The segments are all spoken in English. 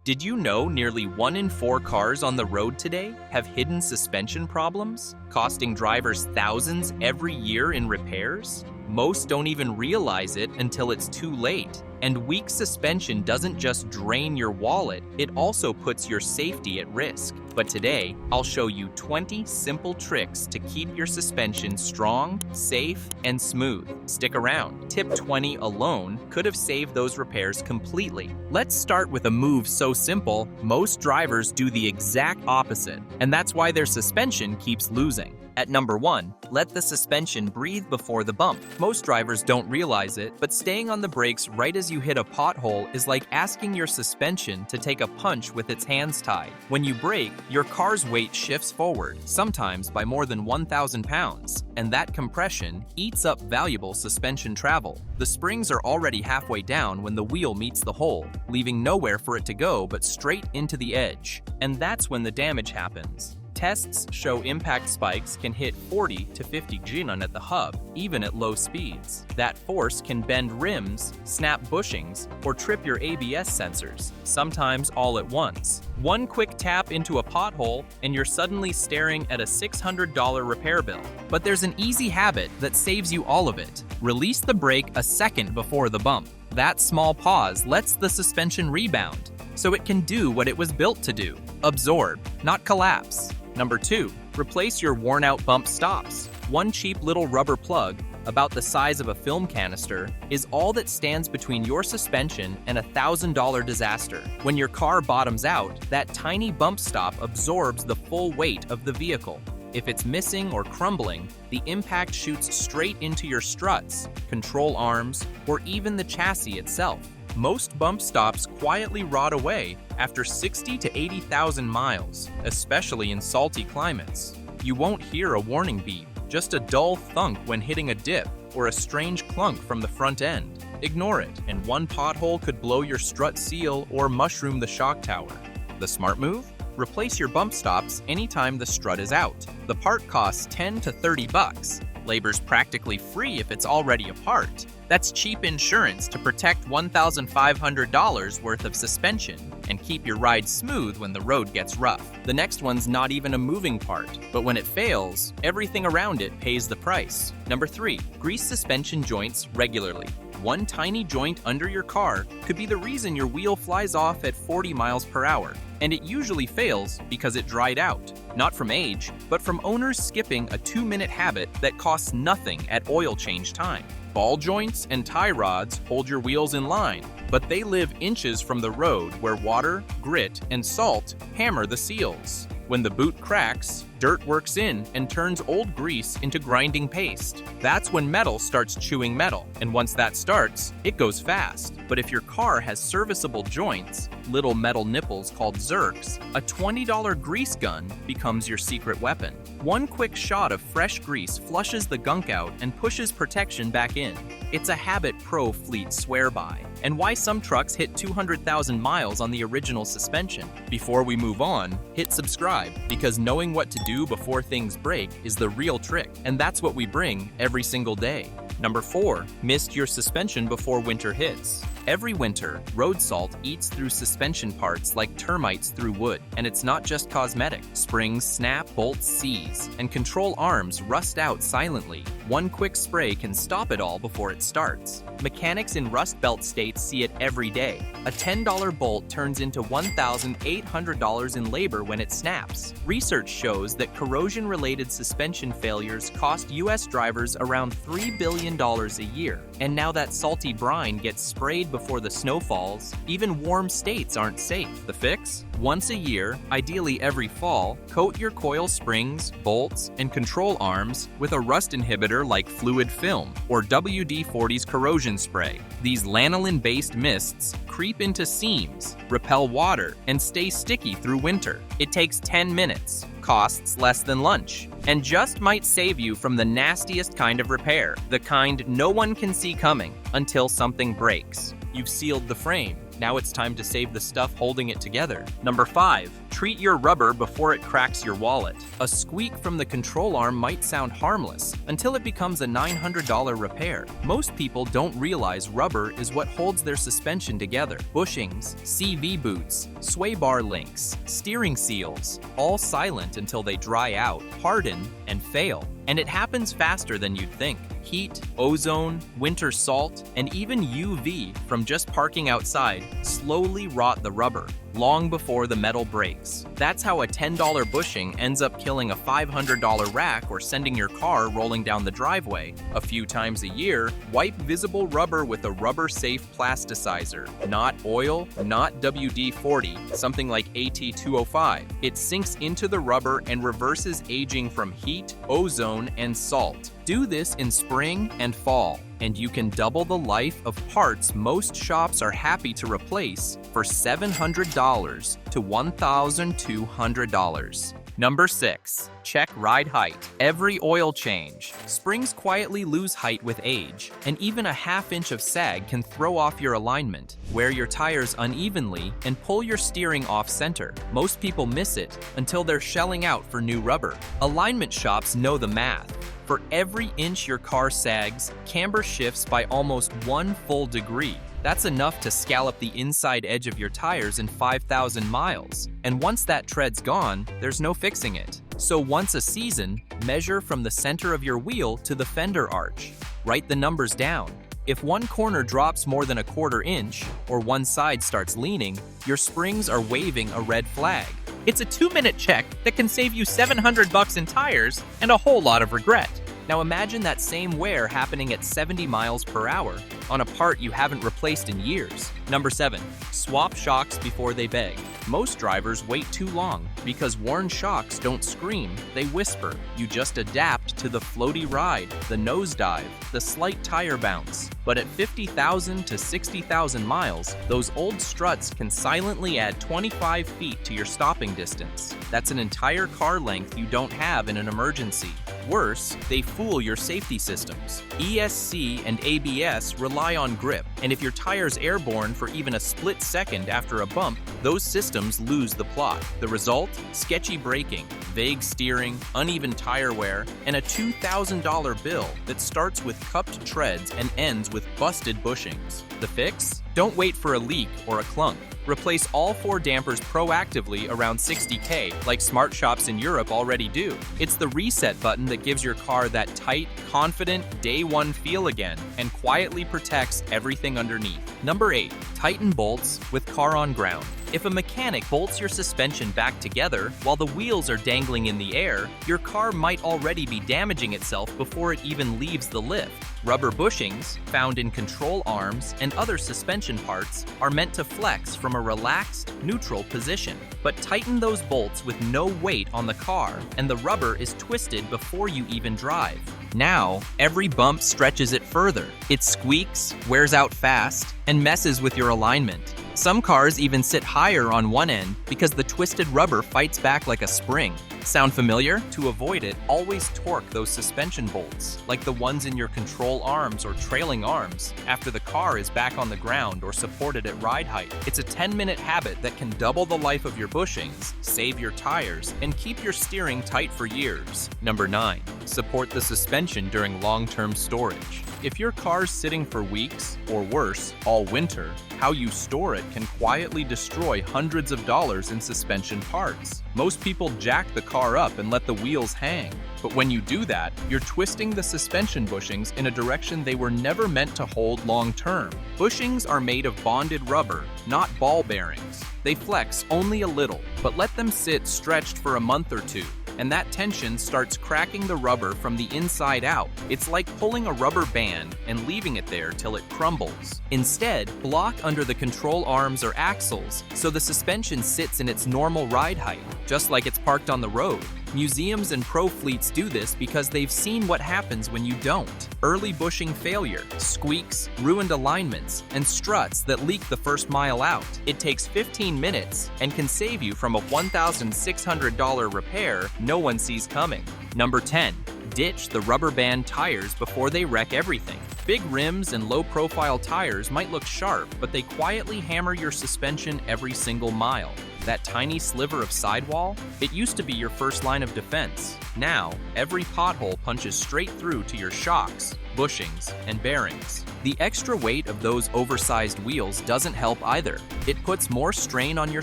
Did you know nearly 1 in 4 cars on the road today have hidden suspension problems, costing drivers thousands every year in repairs? Most don't even realize it until it's too late. And weak suspension doesn't just drain your wallet, it also puts your safety at risk. But today, I'll show you 20 simple tricks to keep your suspension strong, safe, and smooth. Stick around. Tip 20 alone could have saved those repairs completely. Let's start with a move so simple, most drivers do the exact opposite, and that's why their suspension keeps losing. At number 1, let the suspension breathe before the bump. Most drivers don't realize it, but staying on the brakes right as you hit a pothole is like asking your suspension to take a punch with its hands tied. When you brake, your car's weight shifts forward, sometimes by more than 1,000 pounds, and that compression eats up valuable suspension travel. The springs are already halfway down when the wheel meets the hole, leaving nowhere for it to go but straight into the edge. And that's when the damage happens. Tests show impact spikes can hit 40 to 50 G-N at the hub, even at low speeds. That force can bend rims, snap bushings, or trip your ABS sensors, sometimes all at once. One quick tap into a pothole, and you're suddenly staring at a $600 repair bill. But there's an easy habit that saves you all of it. Release the brake a second before the bump. That small pause lets the suspension rebound, so it can do what it was built to do: absorb, not collapse. Number 2, replace your worn-out bump stops. One cheap little rubber plug, about the size of a film canister, is all that stands between your suspension and a $1,000 disaster. When your car bottoms out, that tiny bump stop absorbs the full weight of the vehicle. If it's missing or crumbling, the impact shoots straight into your struts, control arms, or even the chassis itself. Most bump stops quietly rot away after 60 to 80,000 miles, especially in salty climates. You won't hear a warning beep, just a dull thunk when hitting a dip or a strange clunk from the front end. Ignore it, and one pothole could blow your strut seal or mushroom the shock tower. The smart move? Replace your bump stops anytime the strut is out. The part costs 10 to 30 bucks. Labor's practically free if it's already apart. That's cheap insurance to protect $1,500 worth of suspension and keep your ride smooth when the road gets rough. The next one's not even a moving part, but when it fails, everything around it pays the price. Number 3, grease suspension joints regularly. One tiny joint under your car could be the reason your wheel flies off at 40 miles per hour. And it usually fails because it dried out. Not from age, but from owners skipping a 2-minute habit that costs nothing at oil change time. Ball joints and tie rods hold your wheels in line, but they live inches from the road where water, grit, and salt hammer the seals. When the boot cracks, dirt works in and turns old grease into grinding paste. That's when metal starts chewing metal, and once that starts, it goes fast. But if your car has serviceable joints, little metal nipples called zerks, a $20 grease gun becomes your secret weapon. One quick shot of fresh grease flushes the gunk out and pushes protection back in. It's a habit pro fleets swear by, and why some trucks hit 200,000 miles on the original suspension. Before we move on, hit subscribe, because knowing what to do before things break is the real trick, and that's what we bring every single day. Number 4, missed your suspension before winter hits. Every winter, road salt eats through suspension parts like termites through wood, and it's not just cosmetic. Springs snap, bolts seize, and control arms rust out silently. One quick spray can stop it all before it starts. Mechanics in Rust Belt states see it every day. A $10 bolt turns into $1,800 in labor when it snaps. Research shows that corrosion-related suspension failures cost U.S. drivers around $3 billion a year. And now that salty brine gets sprayed before the snow falls, even warm states aren't safe. The fix? Once a year, ideally every fall, coat your coil springs, bolts, and control arms with a rust inhibitor like fluid film or WD-40's corrosion spray. These lanolin-based mists creep into seams, repel water, and stay sticky through winter. It takes 10 minutes, costs less than lunch, and just might save you from the nastiest kind of repair, the kind no one can see coming until something breaks. You've sealed the frame, Now it's time to save the stuff holding it together. Number 5. Treat your rubber before it cracks your wallet. A squeak from the control arm might sound harmless until it becomes a $900 repair. Most people don't realize rubber is what holds their suspension together. Bushings, CV boots, sway bar links, steering seals, all silent until they dry out, harden, and fail. And it happens faster than you'd think. Heat, ozone, winter salt, and even UV from just parking outside slowly rot the rubber, long before the metal breaks. That's how a $10 bushing ends up killing a $500 rack or sending your car rolling down the driveway. A few times a year, wipe visible rubber with a rubber-safe plasticizer. Not oil, not WD-40, something like AT205. It sinks into the rubber and reverses aging from heat, ozone, and salt. Do this in spring and fall, and you can double the life of parts most shops are happy to replace for $700 to $1,200. Number 6. Check ride height. Every oil change. Springs quietly lose height with age, and even a ½ inch of sag can throw off your alignment, wear your tires unevenly, and pull your steering off center. Most people miss it until they're shelling out for new rubber. Alignment shops know the math. For every inch your car sags, camber shifts by almost 1 full degree. That's enough to scallop the inside edge of your tires in 5,000 miles. And once that tread's gone, there's no fixing it. So once a season, measure from the center of your wheel to the fender arch. Write the numbers down. If one corner drops more than a ¼ inch, or one side starts leaning, your springs are waving a red flag. It's a 2-minute check that can save you $700 in tires and a whole lot of regret. Now imagine that same wear happening at 70 miles per hour on a part you haven't replaced in years. Number 7. Swap shocks before they beg. Most drivers wait too long because worn shocks don't scream, they whisper. You just adapt to the floaty ride, the nosedive, the slight tire bounce. But at 50,000 to 60,000 miles, those old struts can silently add 25 feet to your stopping distance. That's an entire car length you don't have in an emergency. Worse, they fool your safety systems. ESC and ABS rely on grip, and if your tire's airborne for even a split second after a bump, those systems lose the plot. The result? Sketchy braking, vague steering, uneven tire wear, and a $2,000 bill that starts with cupped treads and ends with busted bushings. The fix? Don't wait for a leak or a clunk. Replace all 4 dampers proactively around $60K, like smart shops in Europe already do. It's the reset button that gives your car that tight, confident, day one feel again, and quietly protects everything underneath. Number 8. Tighten bolts with car on ground. If a mechanic bolts your suspension back together while the wheels are dangling in the air, your car might already be damaging itself before it even leaves the lift. Rubber bushings, found in control arms and other suspension parts, are meant to flex from a relaxed, neutral position. But tighten those bolts with no weight on the car, and the rubber is twisted before you even drive. Now, every bump stretches it further. It squeaks, wears out fast, and messes with your alignment. Some cars even sit higher on one end because the twisted rubber fights back like a spring. Sound familiar? To avoid it, always torque those suspension bolts, like the ones in your control arms or trailing arms, after the car is back on the ground or supported at ride height. It's a 10-minute habit that can double the life of your bushings, save your tires, and keep your steering tight for years. Number 9. Support the suspension during long-term storage. If your car's sitting for weeks, or worse, all winter, how you store it can quietly destroy hundreds of dollars in suspension parts. Most people jack the car up and let the wheels hang. But when you do that, you're twisting the suspension bushings in a direction they were never meant to hold long-term. Bushings are made of bonded rubber, not ball bearings. They flex only a little, but let them sit stretched for a month or two, and that tension starts cracking the rubber from the inside out. It's like pulling a rubber band and leaving it there till it crumbles. Instead, block under the control arms or axles so the suspension sits in its normal ride height, just like it's parked on the road. Museums and pro fleets do this because they've seen what happens when you don't. Early bushing failure, squeaks, ruined alignments, and struts that leak the first mile out. It takes 15 minutes and can save you from a $1,600 repair no one sees coming. Number 10. Ditch the rubber band tires before they wreck everything. Big rims and low-profile tires might look sharp, but they quietly hammer your suspension every single mile. That tiny sliver of sidewall? It used to be your first line of defense. Now, every pothole punches straight through to your shocks, bushings, and bearings. The extra weight of those oversized wheels doesn't help either. It puts more strain on your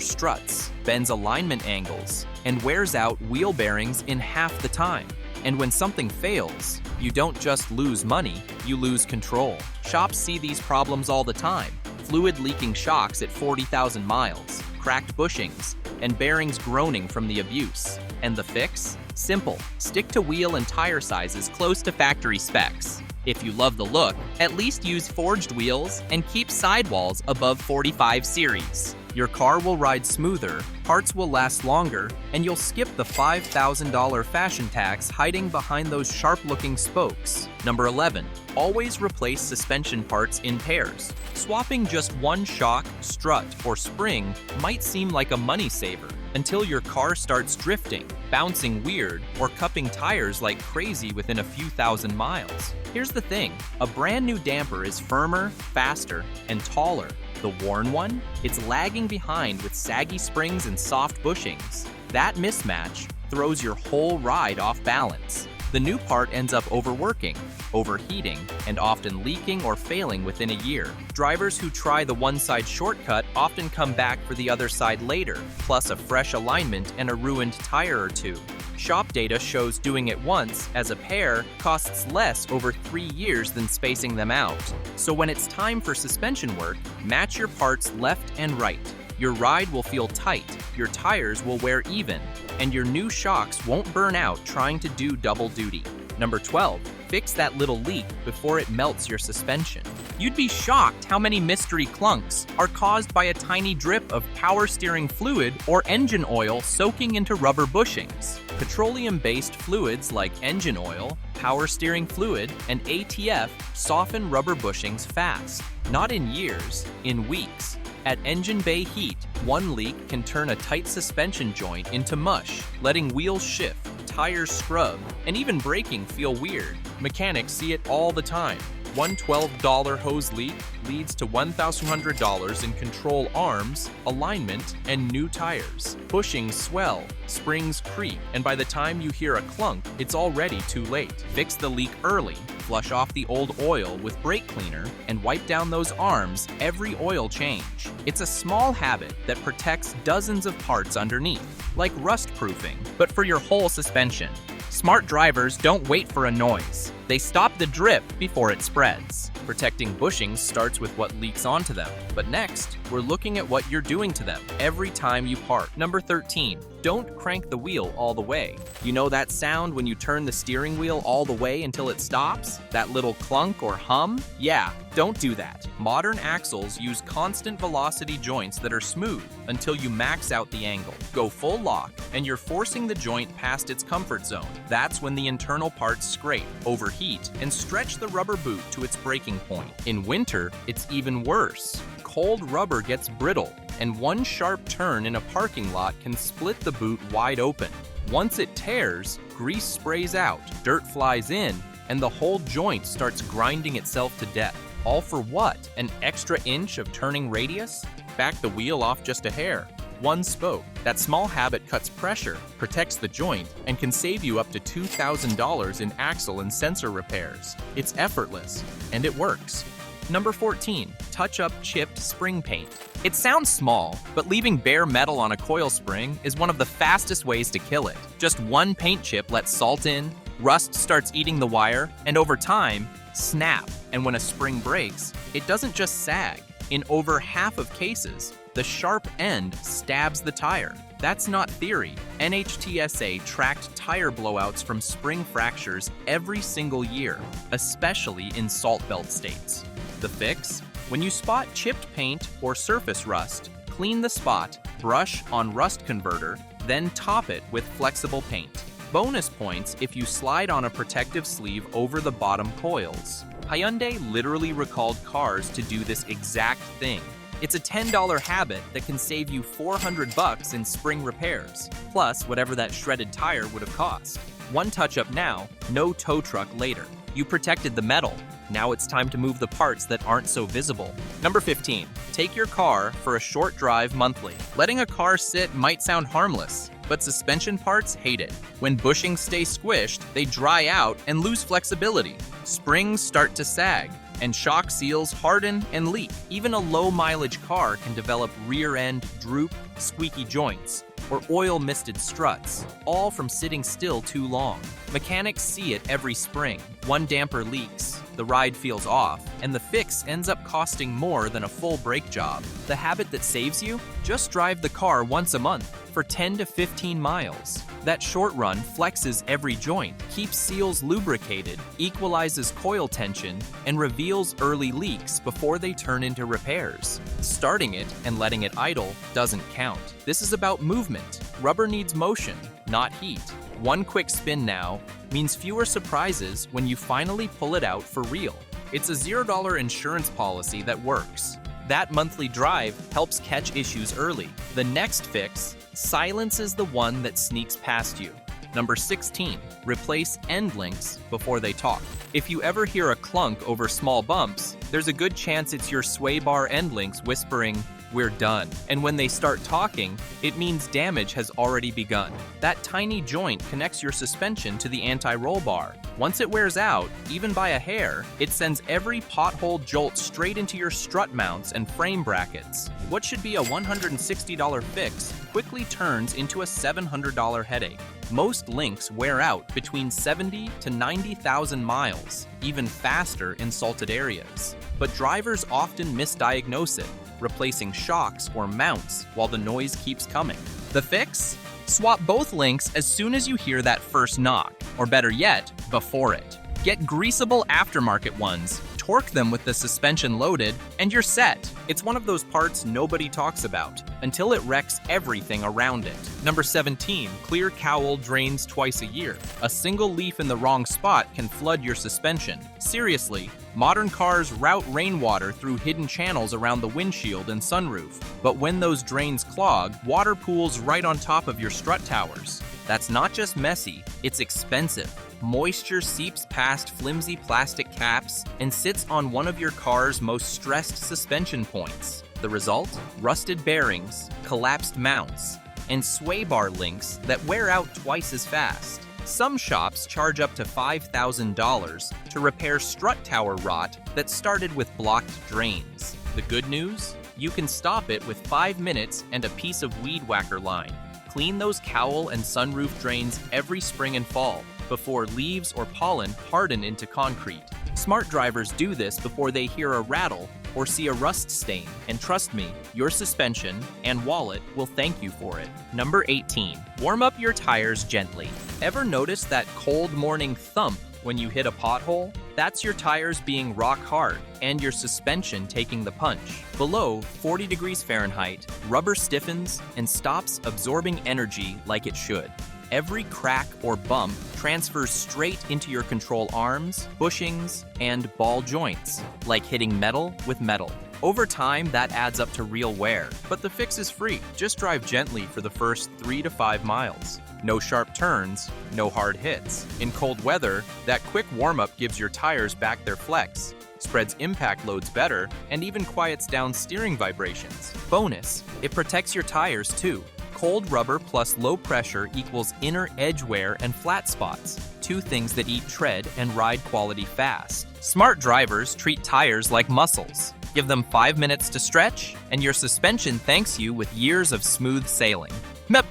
struts, bends alignment angles, and wears out wheel bearings in half the time. And when something fails, you don't just lose money, you lose control. Shops see these problems all the time. Fluid leaking shocks at 40,000 miles, cracked bushings, and bearings groaning from the abuse. And the fix? Simple. Stick to wheel and tire sizes close to factory specs. If you love the look, at least use forged wheels and keep sidewalls above 45 series. Your car will ride smoother, parts will last longer, and you'll skip the $5,000 fashion tax hiding behind those sharp-looking spokes. Number 11. Always replace suspension parts in pairs. Swapping just one shock, strut, or spring might seem like a money saver until your car starts drifting, bouncing weird, or cupping tires like crazy within a few thousand miles. Here's the thing, a brand new damper is firmer, faster, and taller. The worn one? It's lagging behind with saggy springs and soft bushings. That mismatch throws your whole ride off balance. The new part ends up overworking, overheating, and often leaking or failing within a year. Drivers who try the one-side shortcut often come back for the other side later, plus a fresh alignment and a ruined tire or two. Shop data shows doing it once, as a pair, costs less over 3 years than spacing them out. So when it's time for suspension work, match your parts left and right. Your ride will feel tight, your tires will wear even, and your new shocks won't burn out trying to do double duty. Number 12. Fix that little leak before it melts your suspension. You'd be shocked how many mystery clunks are caused by a tiny drip of power steering fluid or engine oil soaking into rubber bushings. Petroleum-based fluids like engine oil, power steering fluid, and ATF soften rubber bushings fast. Not in years, in weeks. At engine bay heat, one leak can turn a tight suspension joint into mush, letting wheels shift, tires scrub, and even braking feel weird. Mechanics see it all the time. One $12 hose leak leads to $1,200 in control arms, alignment, and new tires. Bushings swell, springs creep, and by the time you hear a clunk, it's already too late. Fix the leak early, flush off the old oil with brake cleaner, and wipe down those arms every oil change. It's a small habit that protects dozens of parts underneath, like rust proofing, but for your whole suspension. Smart drivers don't wait for a noise. They stop the drip before it spreads. Protecting bushings starts with what leaks onto them. But next, we're looking at what you're doing to them every time you park. Number 13, don't crank the wheel all the way. You know that sound when you turn the steering wheel all the way until it stops? That little clunk or hum? Yeah, don't do that. Modern axles use constant velocity joints that are smooth until you max out the angle. Go full lock, and you're forcing the joint past its comfort zone. That's when the internal parts scrape, overheat, and stretch the rubber boot to its breaking point. In winter, it's even worse. Cold rubber gets brittle, and one sharp turn in a parking lot can split the boot wide open. Once it tears, grease sprays out, dirt flies in, and the whole joint starts grinding itself to death. All for what? An extra inch of turning radius? Back the wheel off just a hair. One spoke. That small habit cuts pressure, protects the joint, and can save you up to $2,000 in axle and sensor repairs. It's effortless, and it works. Number 14, touch up chipped spring paint. It sounds small, but leaving bare metal on a coil spring is one of the fastest ways to kill it. Just one paint chip lets salt in, rust starts eating the wire, and over time, snap. And when a spring breaks, it doesn't just sag. In over half of cases, the sharp end stabs the tire. That's not theory. NHTSA tracked tire blowouts from spring fractures every single year, especially in salt belt states. The fix? When you spot chipped paint or surface rust, clean the spot, brush on rust converter, then top it with flexible paint. Bonus points if you slide on a protective sleeve over the bottom coils. Hyundai literally recalled cars to do this exact thing. It's a $10 habit that can save you $400 in spring repairs, plus whatever that shredded tire would have cost. One touch-up now, no tow truck later. You protected the metal. Now it's time to move the parts that aren't so visible. Number 15. Take your car for a short drive monthly. Letting a car sit might sound harmless, but suspension parts hate it. When bushings stay squished, they dry out and lose flexibility. Springs start to sag, and shock seals harden and leak. Even a low-mileage car can develop rear-end droop, squeaky joints, or oil-misted struts, all from sitting still too long. Mechanics see it every spring. One damper leaks, the ride feels off, and the fix ends up costing more than a full brake job. The habit that saves you? Just drive the car once a month for 10 to 15 miles. That short run flexes every joint, keeps seals lubricated, equalizes coil tension, and reveals early leaks before they turn into repairs. Starting it and letting it idle doesn't count. This is about movement. Rubber needs motion, not heat. One quick spin now means fewer surprises when you finally pull it out for real. It's a $0 insurance policy that works. That monthly drive helps catch issues early. The next fix silences the one that sneaks past you. Number 16, replace end links before they talk. If you ever hear a clunk over small bumps, there's a good chance it's your sway bar end links whispering, "We're done." And when they start talking, it means damage has already begun. That tiny joint connects your suspension to the anti-roll bar. Once it wears out, even by a hair, it sends every pothole jolt straight into your strut mounts and frame brackets. What should be a $160 fix quickly turns into a $700 headache. Most links wear out between 70 to 90,000 miles, even faster in salted areas. But drivers often misdiagnose it, replacing shocks or mounts while the noise keeps coming. The fix? Swap both links as soon as you hear that first knock, or better yet, before it. Get greasable aftermarket ones, torque them with the suspension loaded, and you're set. It's one of those parts nobody talks about, until it wrecks everything around it. Number 17, clear cowl drains twice a year. A single leaf in the wrong spot can flood your suspension. Seriously, modern cars route rainwater through hidden channels around the windshield and sunroof. But when those drains clog, water pools right on top of your strut towers. That's not just messy, it's expensive. Moisture seeps past flimsy plastic caps and sits on one of your car's most stressed suspension points. The result? Rusted bearings, collapsed mounts, and sway bar links that wear out twice as fast. Some shops charge up to $5,000 to repair strut tower rot that started with blocked drains. The good news? You can stop it with 5 minutes and a piece of weed whacker line. Clean those cowl and sunroof drains every spring and fall before leaves or pollen harden into concrete. Smart drivers do this before they hear a rattle or see a rust stain. And trust me, your suspension and wallet will thank you for it. Number 18, warm up your tires gently. Ever notice that cold morning thump when you hit a pothole? That's your tires being rock hard and your suspension taking the punch. Below 40 degrees Fahrenheit, rubber stiffens and stops absorbing energy like it should. Every crack or bump transfers straight into your control arms, bushings, and ball joints, like hitting metal with metal. Over time, that adds up to real wear, but the fix is free. Just drive gently for the first 3 to 5 miles. No sharp turns, no hard hits. In cold weather, that quick warm-up gives your tires back their flex, spreads impact loads better, and even quiets down steering vibrations. Bonus, it protects your tires too. Cold rubber plus low pressure equals inner edge wear and flat spots, two things that eat tread and ride quality fast. Smart drivers treat tires like muscles. Give them 5 minutes to stretch, and your suspension thanks you with years of smooth sailing.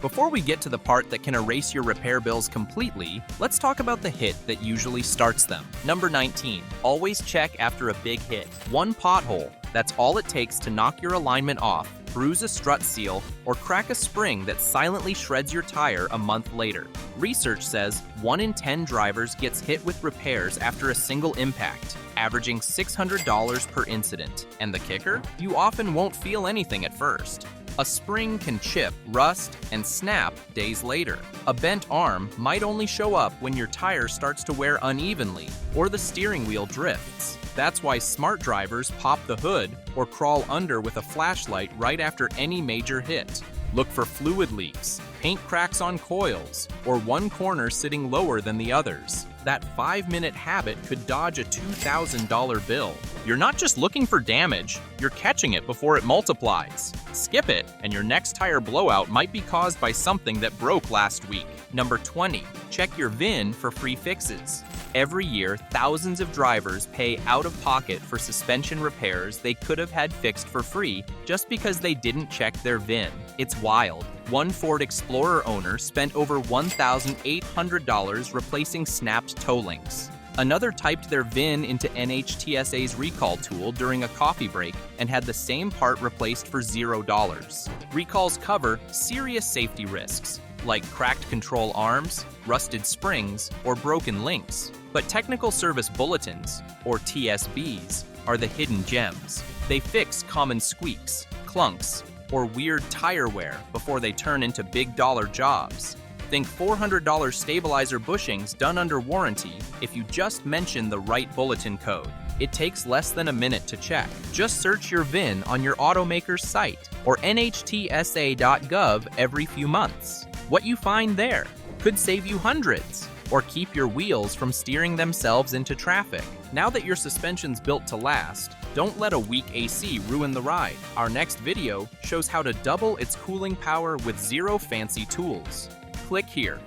Before we get to the part that can erase your repair bills completely, let's talk about the hit that usually starts them. Number 19, always check after a big hit. One pothole, that's all it takes to knock your alignment off, bruise a strut seal, or crack a spring that silently shreds your tire a month later. Research says 1 in 10 drivers gets hit with repairs after a single impact, averaging $600 per incident. And the kicker? You often won't feel anything at first. A spring can chip, rust, and snap days later. A bent arm might only show up when your tire starts to wear unevenly or the steering wheel drifts. That's why smart drivers pop the hood or crawl under with a flashlight right after any major hit. Look for fluid leaks, paint cracks on coils, or one corner sitting lower than the others. That 5-minute habit could dodge a $2,000 bill. You're not just looking for damage, you're catching it before it multiplies. Skip it, and your next tire blowout might be caused by something that broke last week. Number 20, check your VIN for free fixes. Every year, thousands of drivers pay out of pocket for suspension repairs they could have had fixed for free just because they didn't check their VIN. It's wild. One Ford Explorer owner spent over $1,800 replacing snapped toe links. Another typed their VIN into NHTSA's recall tool during a coffee break and had the same part replaced for $0. Recalls cover serious safety risks, like cracked control arms, rusted springs, or broken links. But technical service bulletins, or TSBs, are the hidden gems. They fix common squeaks, clunks, or weird tire wear before they turn into big-dollar jobs. Think $400 stabilizer bushings done under warranty if you just mention the right bulletin code. It takes less than a minute to check. Just search your VIN on your automaker's site or nhtsa.gov every few months. What you find there could save you hundreds or keep your wheels from steering themselves into traffic. Now that your suspension's built to last, don't let a weak AC ruin the ride. Our next video shows how to double its cooling power with zero fancy tools. Click here.